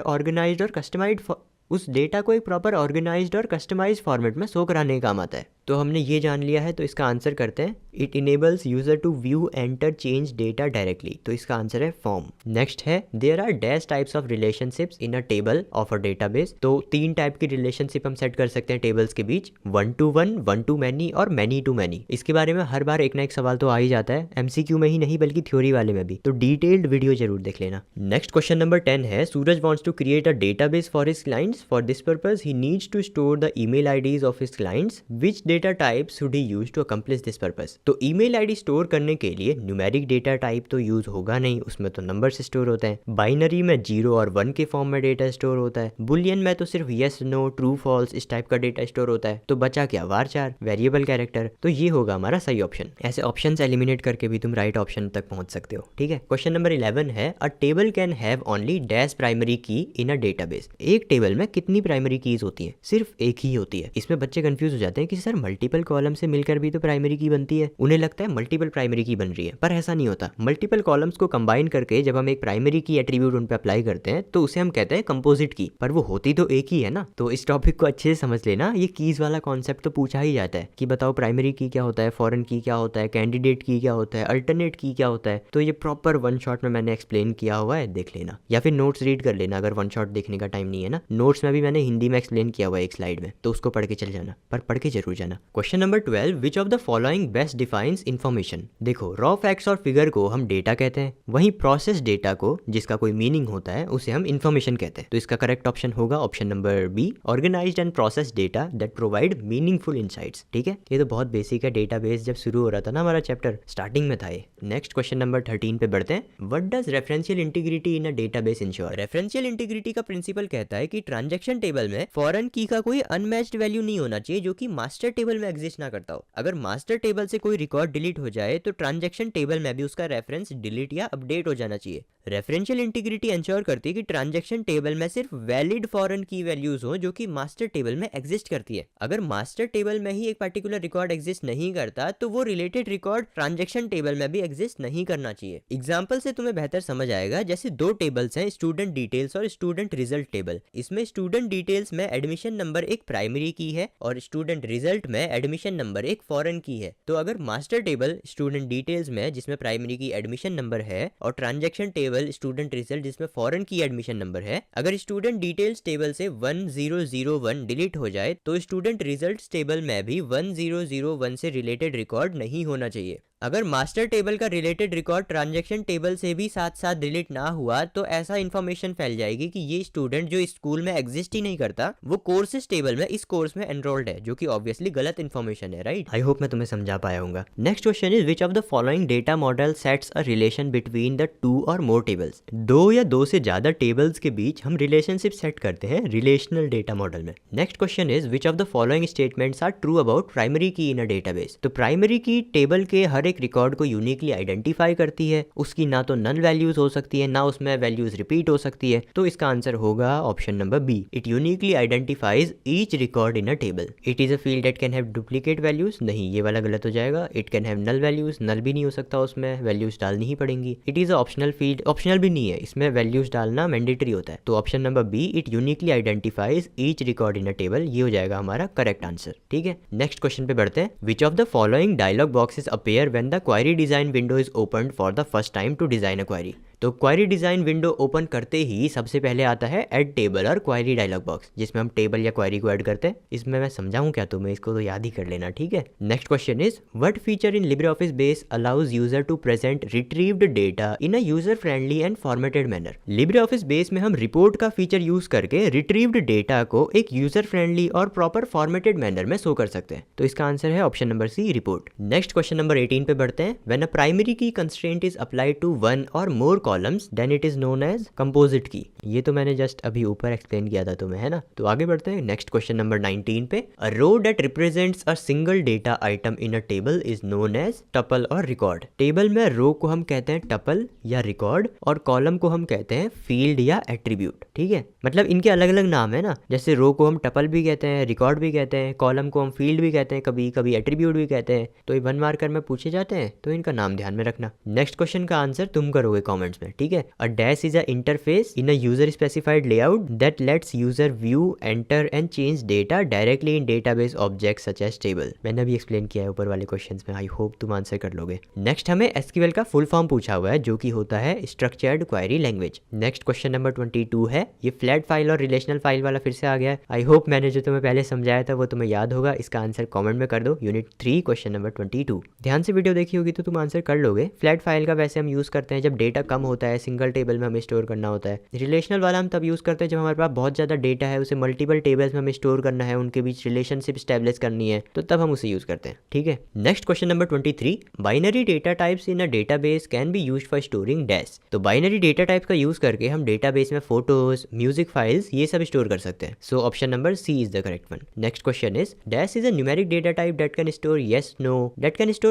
Speaker 1: ऑर्गेनाइज्ड और कस्टमाइज्ड फॉर्मेट में शो कराने का काम आता है। तो हमने ये जान लिया है, तो इसका आंसर करते हैं it enables user to view, enter, change data directly, तो इसका आंसर है फॉर्म। नेक्स्ट है there are dash types of relationships in a table of a database. तो 3 टाइप की रिलेशनशिप हम सेट कर सकते हैं टेबल्स के बीच, 1 to 1, 1 to many और many to many। इसके बारे में हर बार एक ना एक सवाल तो आ ही जाता है, MCQ में ही नहीं बल्कि थ्योरी वाले में भी, तो डिटेल्ड वीडियो जरूर देख लेना। नेक्स्ट क्वेश्चन नंबर 10 है Suraj wants to create a database for his clients. For this purpose he needs to store the email IDs of his clients. Which data type should he use to accomplish this purpose. तो email ID store करने के लिए numeric data type तो use होगा नहीं, उसमें तो number से स्टोर होते हैं। बाइनरी में 0 और 1 के फॉर्म में डेटा स्टोर होता है। बुलियन में तो सिर्फ यस, नो, ट्रू, फॉल्स इस टाइप का डेटा स्टोर होता है। तो बचा क्या, वारचार, वेरिएबल कैरेक्टर। तो ये होगा हमारा सही ऑप्शन। ऐसे ऑप्शंस एलिमिनेट करके भी तुम राइट ऑप्शन तक पहुंच सकते हो। ठीक है, क्वेश्चन नंबर 11 है अ table can have only dash primary key in a database. एक टेबल में कितनी प्राइमरी कीज होती है? सिर्फ एक ही होती है। इसमें बच्चे कंफ्यूज हो जाते हैं कि सर मल्टीपल कॉलम से मिलकर भी तो प्राइमरी की बनती है, उन्हें लगता है मल्टीपल प्राइमरी की बन रही है, पर ऐसा नहीं होता। मल्टीपल कॉलम्स को कंबाइन करके जब हम एक प्राइमरी की एट्रीब्यूट उन पे अप्लाई करते हैं तो उसे हम कहते हैं कंपोजिट की, पर वो होती तो एक ही है ना। तो इस टॉपिक को अच्छे से समझ लेना। ये कीज वाला कॉन्सेप्ट तो पूछा ही जाता है कि बताओ प्राइमरी की क्या होता है, फॉरेन की क्या होता है, कैंडिडेट की क्या होता है, अल्टरनेट की क्या होता है। तो ये प्रॉपर 1 शॉट में मैंने एक्सप्लेन किया हुआ है, देख लेना, या फिर नोट्स रीड कर लेना अगर 1 शॉट देखने का टाइम नहीं है ना। नोट्स में भी मैंने हिंदी में एक्सप्लेन किया हुआ है एक स्लाइड में, तो उसको पढ़ के चल जाना, पर पढ़ के जरूर जाना। Question number 12 which of the following best defines information. देखो रॉ फैक्ट्स और फिगर को हम डेटा कहते हैं, वहीं प्रोसेस डेटा को जिसका कोई मीनिंग होता है उसे हम इन्फॉर्मेशन कहते हैं। तो इसका करेक्ट ऑप्शन होगा option number B, organised and process data that provide meaningful insights. ठीक है, ये तो बहुत बेसिक है। डेटाबेस जब शुरू हो रहा था ना हमारा चैप्टर, स्टार्टिंग में था ये। नेक्स्ट क्वेश्चन नंबर 13 पे बढ़ते हैं। What does referential integrity in a database ensure. Referential integrity का प्रिंसिपल कहता है कि ट्रांजैक्शन टेबल में फॉरेन की का कोई अनमैच्ड वैल्यू नहीं होना चाहिए जो कि मास्टर टेबल में एग्जिस्ट ना करता हो। अगर मास्टर टेबल से कोई रिकॉर्ड डिलीट हो जाए तो ट्रांजैक्शन टेबल में भी उसका रेफरेंस डिलीट या अपडेट हो जाना चाहिए। रेफरेंशियल इंटीग्रिटी इंश्योर करती है कि ट्रांजैक्शन टेबल में सिर्फ वैलिड फॉरेन की वैल्यूज हो जो कि मास्टर टेबल में एग्जिस्ट करती है। अगर मास्टर टेबल में ही एक पर्टिकुलर रिकॉर्ड एग्जिस्ट नहीं करता तो वो रिलेटेड रिकॉर्ड ट्रांजैक्शन टेबल में भी एग्जिस्ट नहीं करना चाहिए। एग्जांपल से तुम्हें बेहतर समझ आएगा, जैसे 2 टेबल्स हैं, स्टूडेंट डिटेल्स और स्टूडेंट रिजल्ट टेबल। इसमें स्टूडेंट डिटेल्स में एडमिशन नंबर एक प्राइमरी की है और स्टूडेंट रिजल्ट में एडमिशन नंबर एक फॉरेन की है। तो अगर मास्टर टेबल स्टूडेंट डिटेल्स में जिसमें प्राइमरी की एडमिशन नंबर है और ट्रांजैक्शन टेबल स्टूडेंट रिजल्ट जिसमें फॉरेन की एडमिशन नंबर है, अगर स्टूडेंट डिटेल्स टेबल से 1001 डिलीट हो जाए तो स्टूडेंट रिजल्ट्स टेबल में भी 1001 से रिलेटेड रिकॉर्ड नहीं होना चाहिए। अगर मास्टर टेबल का रिलेटेड रिकॉर्ड ट्रांजैक्शन टेबल से भी साथ साथ डिलीट ना हुआ तो ऐसा इन्फॉर्मेशन फैल जाएगी कि ये स्टूडेंट जो स्कूल में एग्जिस्ट ही नहीं करता, वो कोर्सेज टेबल में इस कोर्स में एनरोल्ड है, जो कि ऑब्वियसली गलत इन्फॉर्मेशन है, राइट। आई होप मैं तुम्हें समझा पाया हूँ। Next question is which of the following data model sets a relation between the 2 और मोर टेबल्स। 2 या 2 से ज्यादा टेबल्स के बीच हम रिलेशनशिप सेट करते हैं रिलेशनल डेटा मॉडल में। Next question is which of the following statements are true about primary key in a database. तो प्राइमरी की टेबल के हर एक रिकॉर्ड को यूनिकली आइडेंटिफाई करती है, उसकी ना तो नल वैल्यूज हो सकती है ना उसमें वैल्यूज रिपीट हो सकती है। तो इसका आंसर होगा option number B, it uniquely identifies each record in a table. It is a field that can have duplicate values, नहीं ये वाला गलत हो जाएगा। It can have null values, null भी नहीं हो सकता, उसमें वैल्यूज डालनी ही पड़ेंगी। It is a optional field, optional भी नहीं है, इसमें वैल्यूज डालना मैंडेटरी होता है। तो option number B, it uniquely identifies each record in a table, ये हो जाएगा हमारा करेक्ट आंसर। ठीक है, नेक्स्ट क्वेश्चन पे बढ़ते हैं। Which of the following dialog boxes appear when the query design window is open for the first time to design a query. तो क्वेरी डिजाइन विंडो ओपन करते ही सबसे पहले आता है ऐड टेबल और क्वेरी डायलॉग बॉक्स, जिसमें हम टेबल या क्वेरी को ऐड करते हैं। इसमें मैं समझाऊं क्या तुम्हें, इसको तो याद ही कर लेना, ठीक है। Next question is what feature in LibreOffice base allows user to present retrieved data in a user friendly and formatted manner. LibreOffice base में हम रिपोर्ट का फीचर यूज करके रिट्रीव्ड डेटा को एक यूजर फ्रेंडली और प्रॉपर फॉर्मेटेड मैनर में show कर सकते हैं। तो इसका आंसर है option number C, report. Next question number 18 पे बढ़ते हैं। When a primary key constraint is applied to one or more columns then it is known as composite key. ये तो मैंने जस्ट अभी ऊपर एक्सप्लेन किया था तुम्हें, है ना। तो आगे बढ़ते हैं नेक्स्ट क्वेश्चन नंबर 19 पे। A row that represents a single data item in a table is known as tuple or record. Table में रो को हम कहते हैं टपल या रिकॉर्ड और कॉलम को हम कहते हैं फील्ड या एट्रीब्यूट, ठीक है। मतलब इनके अलग अलग नाम है ना, जैसे रो को हम टपल भी कहते हैं, रिकॉर्ड भी कहते हैं, कॉलम को हम फील्ड भी कहते हैं, कभी कभी एट्रीब्यूट भी कहते हैं। तो ये 1 मार्कर में पूछे जाते हैं, तो इनका नाम ध्यान में रखना। नेक्स्ट क्वेश्चन का आंसर तुम करोगे कमेंट्स में, ठीक है। A dash is a interface in a user specified layout that lets user view, enter and change data directly in database objects such as table. मैंने अभी एक्सप्लेन किया है ऊपर वाले क्वेश्चंस में, आई होप तुम आंसर कर लोगे। नेक्स्ट हमें एसक्यूएल का फुल फॉर्म पूछा हुआ है, जो कि होता है structured query language. Next question number 22 है। ये फ्लैट फाइल और रिलेशनल फाइल वाला फिर से आ गया है। आई होप मैंने जो तुम्हें पहले समझाया था वो तुम्हें याद होगा। इसका आंसर कमेंट में कर दो। Unit 3 question number 22। ध्यान से वीडियो देखी होगी तो तुम आंसर कर लोगे। फ्लैट फाइल का वैसे हम यूज करते हैं जब डेटा कम होता है, सिंगल टेबल में हमें स्टोर करना होता है। रिलेशनल वाला हम तब यूज करते हैं जब हमारे पास बहुत ज्यादा डेटा है, उसे मल्टीपल टेबल्स में हमें स्टोर करना है, उनके बीच रिलेशनशिप स्टैब्लिश करनी है, तो तब हम उसे यूज करते हैं, ठीक है। Next question number 23। Binary data types in a database can be used for storing dash. तो बाइनरी डेटा टाइप का यूज करके हम डेटाबेस में फोटोज, म्यूजिक फाइल्स ये सब स्टोर कर सकते हैं। So option number C is the correct one. Next question is dash is a numeric data type that can store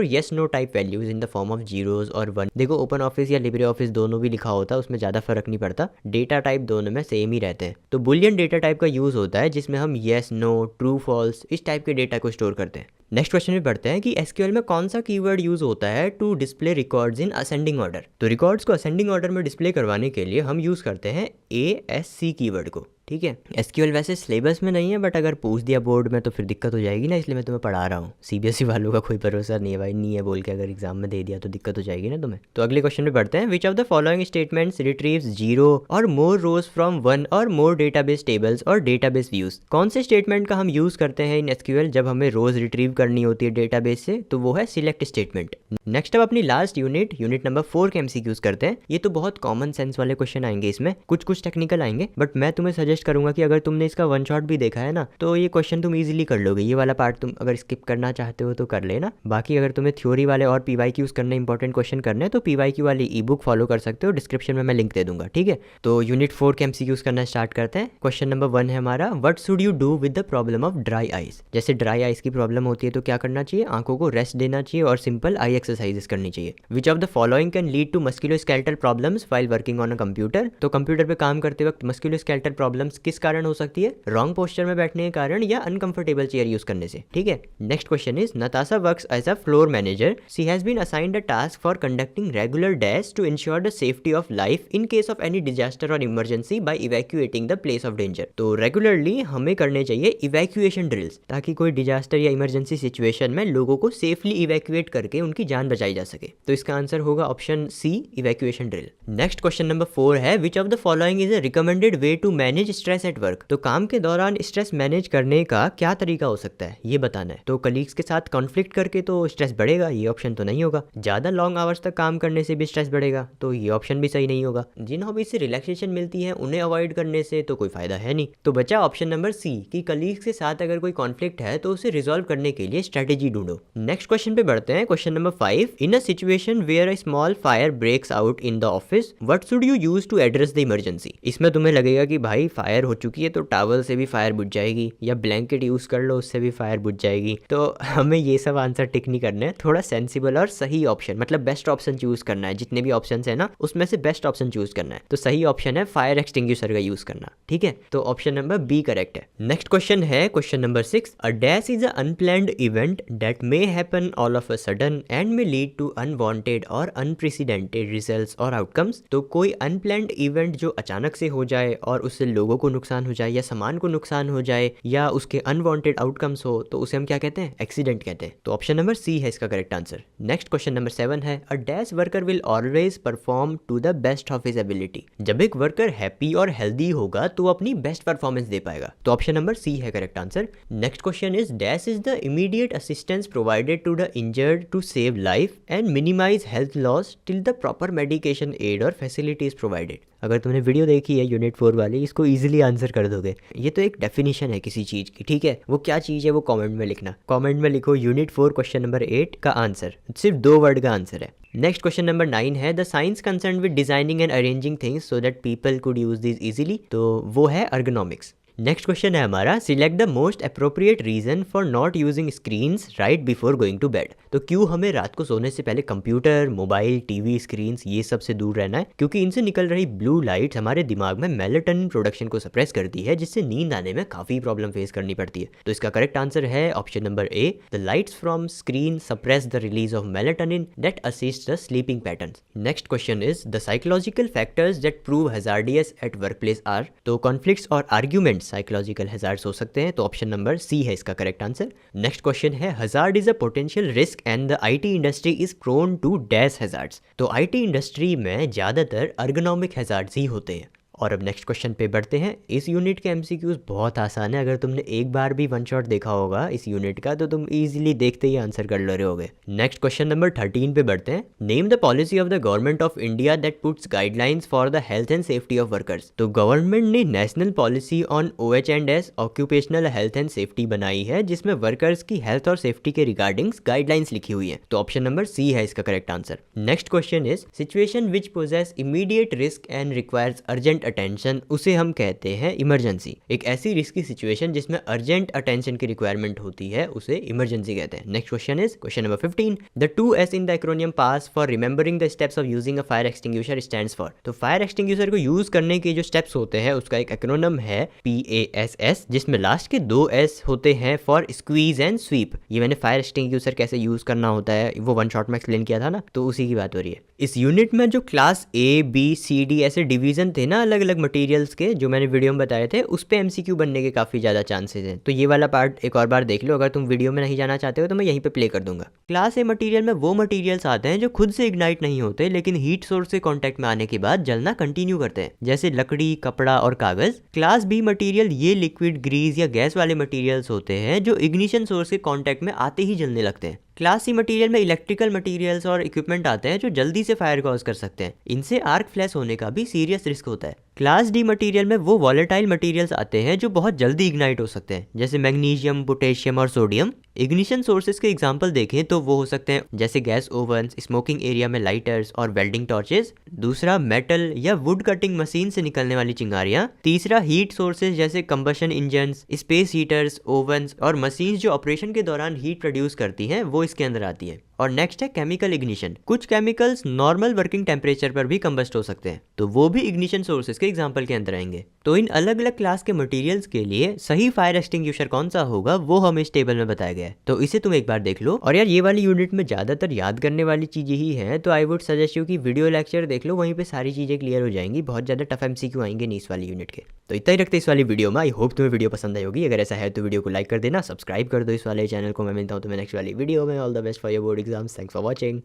Speaker 1: yes no type values in the form of zeros और one. देखो OpenOffice या LibreOffice दोनों भी लिखा होता है, उसमें ज्यादा फर्क नहीं पड़ता, डेटा टाइप दोनों में सेम ही रहते हैं। तो बुलियन डेटा टाइप का यूज होता है जिसमें हम yes no ट्रू फॉल्स इस टाइप के डेटा को स्टोर करते हैं। नेक्स्ट क्वेश्चन में बढ़ते हैं कि एसक्यूएल में कौन सा कीवर्ड यूज होता है to display records in ascending order. तो रिकॉर्ड्स को असेंडिंग ऑर्डर में डिस्प्ले करवाने के लिए हम यूज करते हैं ASC कीवर्ड को, ठीक है। एसक्यूएल वैसे सिलेबस में नहीं है, बट अगर पूछ दिया बोर्ड में तो फिर दिक्कत हो जाएगी ना, इसलिए मैं तुम्हें पढ़ा रहा हूँ। सीबीएसई वालों का कोई भरोसा नहीं है भाई, नहीं है बोल के अगर एग्जाम में दे दिया तो दिक्कत हो जाएगी ना तुम्हें। तो अगले क्वेश्चन में बढ़ते हैं। Which of the following statements retrieves 0 और मोर रोज फ्रॉम 1 और मोर डेटाबेस टेबल्स और डेटाबेस व्यूज। कौन से स्टेटमेंट का हम यूज करते हैं इन एसक्यूएल जब हमें रोज रिट्रीव करनी होती है डेटाबेस से, तो वो है सिलेक्ट स्टेटमेंट। नेक्स्ट अब अपनी लास्ट यूनिट नंबर 4 के एमसीक्यूज करते हैं। ये तो बहुत कॉमन सेंस वाले क्वेश्चन आएंगे, इसमें कुछ टेक्निकल आएंगे, बट मैं तुम्हें सजेस्ट करूंगा कि अगर तुमने इसका वन शॉट भी देखा है ना, तो ये क्वेश्चन तुम इजीली कर लोगे। ये वाला पार्ट तुम अगर स्किप करना चाहते हो तो कर लेना। बाकी अगर तुम्हें थ्योरी वाले और पीवाईक्यूज करने इंपॉर्टेंट क्वेश्चन करने हैं तो पीवाईक्यू वाली ई बुक फॉलो कर सकते हो, डिस्क्रिप्शन में मैं लिंक दे दूंगा, ठीक है। तो यूनिट 4 के एमसीक्यूज करना स्टार्ट करते हैं। क्वेश्चन नंबर 1 है हमारा, what should you do with the problem of dry eyes. जैसे ड्राई आइज की प्रॉब्लम होती है तो क्या करना चाहिए, आंखों को रेस्ट देना चाहिए और सिंपल आई एक्सरसाइजेस करनी चाहिए। Which of the following can lead to musculoskeletal problems while working on a computer. तो कंप्यूटर पे काम करते वक्त मस्कुलोस्केलेटल प्रॉब्लम्स किस कारण हो सकती है, रॉन्ग पोस्चर में बैठने के कारण या अनकंफर्टेबल चेयर यूज करने से, ठीक है। Next question is Natasha works as a floor manager, she has been assigned a task for conducting regular dash to ensure the safety of life in case of any disaster or emergency by evacuating the place of danger. तो regularly हमें करने चाहिए evacuation drills, ताकि कोई disaster या emergency situation में लोगों को सेफली इवैक्यूएट करके उनकी जान बचाई जा सके। तो इसका आंसर होगा option C, evacuation drill. Next question number 4 है, which of the following is a recommended way to manage stress at work. तो काम के दौरान स्ट्रेस मैनेज करने का क्या तरीका हो सकता है ये बताना है। तो कलीग्स के साथ कॉन्फ्लिक्ट करके तो स्ट्रेस बढ़ेगा, ये ऑप्शन तो नहीं होगा। ज्यादा लॉन्ग आवर्स तक काम करने से भी स्ट्रेस बढ़ेगा, तो ये ऑप्शन भी सही नहीं होगा। जिन हॉबीज से रिलैक्सेशन मिलती है उन्हें अवॉइड करने से तो कोई फायदा है नहीं। तो बचा ऑप्शन नंबर सी कि कलीग्स के साथ अगर कोई कॉन्फ्लिक्ट है तो उसे रिजॉल्व करने के लिए स्ट्रेटेजी ढूंढो। नेक्स्ट क्वेश्चन पे बढ़ते हैं। Question number 5, in a situation where a small fire breaks out in the office, what should you use to address the emergency. इसमें तुम्हें लगेगा कि भाई फायर हो चुकी है तो टॉवल से भी फायर बुझ जाएगी, या ब्लैंकेट यूज कर लो उससे भी फायर बुझ जाएगी। तो हमें ये सब आंसर टिक नहीं करना है, थोड़ा सेंसिबल और सही ऑप्शन मतलब बेस्ट ऑप्शन चूज करना है। जितने भी ऑप्शन है ना उसमें से बेस्ट ऑप्शन चूज करना है। तो सही ऑप्शन है फायर एक्सटिंग्विशर का यूज करना, ठीक है। तो ऑप्शन नंबर बी करेक्ट है। नेक्स्ट क्वेश्चन है question number 6, a dash is a unplanned event that may happen all of a sudden and may lead to unwanted और अनप्रेसिडेंटेड रिजल्ट्स और outcomes. तो कोई अनप्लान्ड इवेंट जो अचानक से हो जाए और उससे लोगों लोगों को नुकसान हो जाए या सामान को नुकसान हो जाए या उसके अनवांटेड आउटकम्स हो तो उसे हम क्या कहते हैं, एक्सीडेंट कहते हैं। तो ऑप्शन नंबर सी है इसका correct answer. Next question number 7 है, a dash worker will always perform to the best of his ability. जब एक वर्कर हैप्पी और हेल्दी होगा तो अपनी बेस्ट परफॉर्मेंस दे पाएगा। तो ऑप्शन नंबर सी है correct answer. Next question is, dash is the immediate assistance provided to the injured to save life and minimise health loss till the proper medication aid और facilities provided. अगर तुमने video देखी है unit 4 वाली, इसको easily answer कर दोगे। ये तो एक डेफिनेशन है किसी चीज़ की, ठीक है। वो क्या चीज़ है वो कमेंट में लिखना। कमेंट में लिखो यूनिट 4 क्वेश्चन नंबर 8 का आंसर, सिर्फ 2 वर्ड का आंसर है। नेक्स्ट क्वेश्चन नंबर 9 है, the science concern with designing and arranging things so that people could use this easily. तो वो है अर्गोनॉमिक्स। नेक्स्ट क्वेश्चन है हमारा, select the most appropriate reason for not using screens right before going to bed. तो क्यों हमें रात को सोने से पहले कंप्यूटर, मोबाइल, टीवी स्क्रीन्स ये सब से दूर रहना है? क्योंकि इनसे निकल रही ब्लू लाइट हमारे दिमाग में मेलाटोनिन प्रोडक्शन को सप्रेस करती है, जिससे नींद आने में काफ़ी प्रॉब्लम फेस करनी पड़ती है। तो इसका करेक्ट आंसर है option number A, the lights from screen suppress the release of melatonin that assist the sleeping patterns. Next question is, the psychological factors that prove hazardous at work place are. तो conflicts और argument psychological hazards हो सकते हैं। तो option number C है इसका correct answer. Next question है, hazard is a potential risk and the IT industry is prone to dash hazards. तो आईटी इंडस्ट्री में ज्यादातर अर्गोनॉमिक हजार्ड्स ही होते हैं। और अब नेक्स्ट क्वेश्चन पे बढ़ते हैं। इस यूनिट के एमसीक्यूज बहुत आसान है। अगर तुमने एक बार भी वन शॉट देखा होगा इस यूनिट का तो तुम इजीली देखते ही आंसर कर ले रहे होगे। नेक्स्ट क्वेश्चन नंबर 13 पे बढ़ते हैं। Name the policy of the government of India that puts guidelines for the health and safety of workers. तो गवर्नमेंट ने national policy on OH&S occupational health and safety बनाई है, जिसमें वर्कर्स की health और सेफ्टी के रिगार्डिंग गाइडलाइंस लिखी हुई है। तो ऑप्शन नंबर सी है इसका correct answer. Next question is, situation which poses immediate risk and requires urgent attention, उसे हम कहते हैं इमरजेंसी। एक ऐसी रिस्की सिचुएशन जिसमें अर्जेंट अटेंशन की रिक्वायरमेंट होती है उसे इमरजेंसी कहते हैं। Next question is question number 15, the 2S in the acronym PASS for remembering the steps of using a fire extinguisher stands for. तो फायर एक्सटिंग्विशर को यूज करने के जो स्टेप्स होते हैं उसका एक एक्रोनियम है PASS, जिसमें लास्ट के 2S होते हैं फॉर स्क्वीज एंड स्वीप। ये मैंने फायर एक्सटिंग्विशर कैसे यूज करना होता है वो वन शॉट में एक्सप्लेन किया था ना, तो उसी की बात हो रही है। इस यूनिट में जो class A, B, C, D ऐसे डिवीजन थे ना अलग अलग मटेरियल्स के, जो मैंने वीडियो में बताए थे, उस पे MCQ बनने के काफ़ी ज़्यादा चांसेस हैं। तो ये वाला पार्ट एक और बार देख लो। अगर तुम वीडियो में नहीं जाना चाहते हो तो मैं यहीं पे प्ले कर दूंगा। क्लास A मटेरियल में वो मटेरियल्स आते हैं जो खुद से इग्नाइट नहीं होते लेकिन हीट सोर्स से कांटेक्ट में आने के बाद जलना कंटिन्यू करते हैं, जैसे लकड़ी, कपड़ा और कागज। क्लास B मटेरियल ये लिक्विड, ग्रीस या गैस वाले मटेरियल्स होते हैं जो इग्निशन सोर्स के कांटेक्ट में आते ही जलने लगते हैं। क्लास C मटेरियल में इलेक्ट्रिकल मटेरियल्स और इक्विपमेंट आते हैं जो जल्दी से फायर कॉज कर सकते हैं। इनसे आर्क फ्लैश होने का भी सीरियस रिस्क होता है। क्लास D मटेरियल में वो वॉलेटाइल मटेरियल्स आते हैं जो बहुत जल्दी इग्नाइट हो सकते हैं, जैसे मैग्नीशियम, पोटेशियम और सोडियम। इग्निशन सोर्सेज के एग्जांपल देखें तो वो हो सकते हैं जैसे गैस ओवन्स, स्मोकिंग एरिया में लाइटर्स और वेल्डिंग टॉर्चेस। दूसरा, मेटल या वुड कटिंग मशीन से निकलने वाली चिंगारियां। तीसरा, हीट सोर्सेज जैसे कंबशन इंजन्स, स्पेस हीटर्स, ओवन्स और मशीन्स जो ऑपरेशन के दौरान हीट प्रोड्यूस करती हैं वो इसके अंदर आती है। और नेक्स्ट है केमिकल इग्निशन। कुछ केमिकल्स नॉर्मल वर्किंग टेम्परेचर पर भी कंबस्ट हो सकते हैं, तो वो भी इग्निशन सोर्सेज के एग्जांपल के अंदर आएंगे। तो इन अलग अलग क्लास के मटेरियल्स के लिए सही फायर एक्सटिंग्विशर कौन सा होगा वो हमें इस टेबल में बताया गया है, तो इसे तुम एक बार देख लो। और यार ये वाली यूनिट में ज्यादातर याद करने वाली चीजें ही हैं, तो आई वुड सजेस्ट यू कि वीडियो लेक्चर देख लो, वहीं पे सारी चीजें क्लियर हो जाएंगी। बहुत ज्यादा टफ MCQ आएंगे नहीं इस वाली यूनिट के। तो इतना ही रखते इस वाली वीडियो में। आई होप तुम्हें वीडियो पसंद आई होगी। अगर ऐसा है तो वीडियो को लाइक कर देना, सब्सक्राइब कर दो इस वाले चैनल को। मैं मिलता हूँ तुम्हें नेक्स्ट वाली वीडियो में। All the best for your board exams. Thanks for watching.